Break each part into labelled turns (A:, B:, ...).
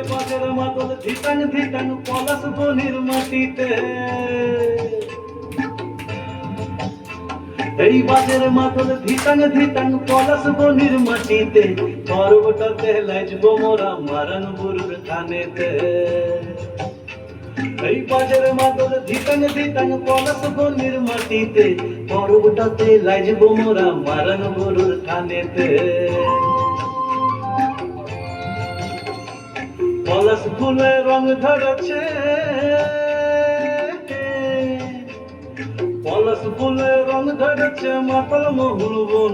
A: বাজের মাদল ধিটাং ধিটাং পলাশ বনির মাটিতে, এই বাজের মাদল ধিটাং ধিটাং পলাশ বনির মাটিতে, পর্বটাতে লাজব মোরা মারান বুরুর থানেতে। এই বাজের মাদল ধিটাং ধিটাং পলাশ বনির মাটিতে, পর্বটাতে লাজব মোরা মারান বুরুর থানেতে। পলাশ ফুলে রং ধরেছে, পলাশ ফুলে রং ধরেছে মাতাল মহুল বন,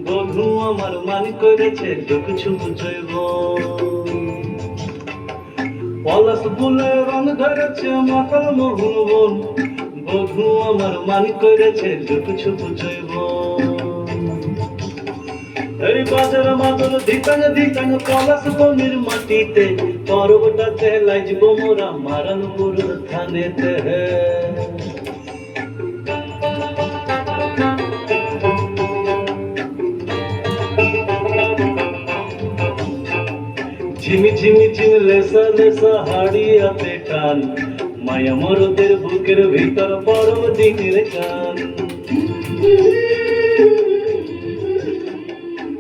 A: বধূ আমার মান করেছে চোখ ছুপ জৈব। পলাশ ফুলে রং ধরেছে মাতাল মহুল বন, বধূ আমার মান করেছে চোখ ছুপ জৈব। এই বাজের মাদল ধিটাং ধিটাং পলাশ বনির মাটিতে, পর্বটাতে লাজব মোরা মারান বুরুর থানেতে। ঝিমি ঝিমি ঝিম লেসা লেসা হাড়িয়াতে টান, মায়া মরদের বুকের ভিতর পরব দিনের গান।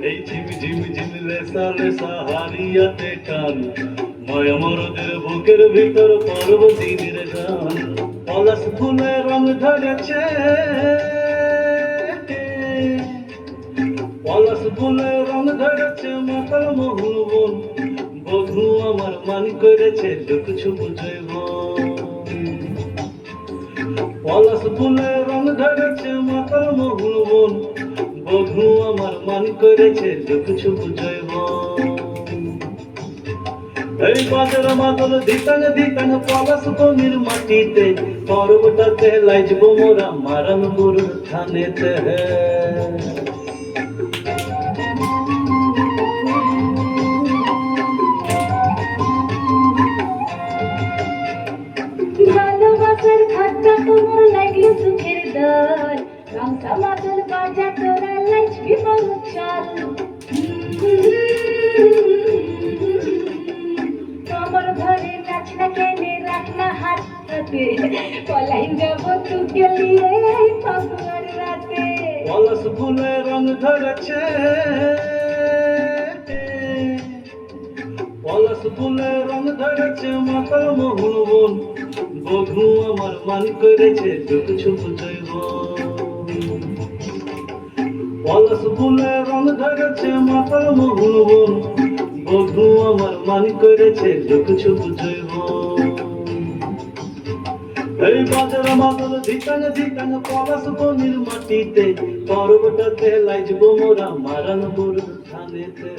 A: এই ঝিমি ঝিমি ঝিম লেসা লেসা হাড়িয়াতে টান, মায়া মরদের বুকের ভিতর পরব দিনের গান। পলাশ ফুলে রং ধরেছে, পলাশ ফুলে রং ধরেছে মাতাল মহুল বন, বধূ আমার মান করেছে চোখ ছুপ জৈব। পলাশ ফুলে রং ধরেছে মাতাল মহুল বন, বধূ আমার মান করেছে চোখ ছুপ জৈব। এই বাজের মাদল ধিটাং ধিটাং পলাশ বনির মাটিতে, পর্বটাতে লাজব মোরা মারান বুরুর থানেতে।
B: ভালোবাসার খাটটা তোমার লাগলো সুখের দল, গামছা মাদল বাজা তোরা লাজবি বড় চাল। তোমার ঘরে নাচ না কেনে রাখ না হাত হাতে, পলাইন যাব তু গেলি এই ফাগুয়ার রাতে।
A: পলাশ ফুলে রং ধরেছে, পলাশ ফুলে রং ধরেছে মাতাল মহুল বন, বধূ আমার মান করেছে চোখ ছুপ জৈব। পলাশ ফুলে রং ধরেছে মাতাল মহুল বন, বধূ আমার মান করেছে চোখ ছুপ জৈব। এই বাজের মাদল ধিটাং ধিটাং পলাশ বনির মাটিতে, পর্বটাতে লাজব মোরা মারান বুরুর থানেতে।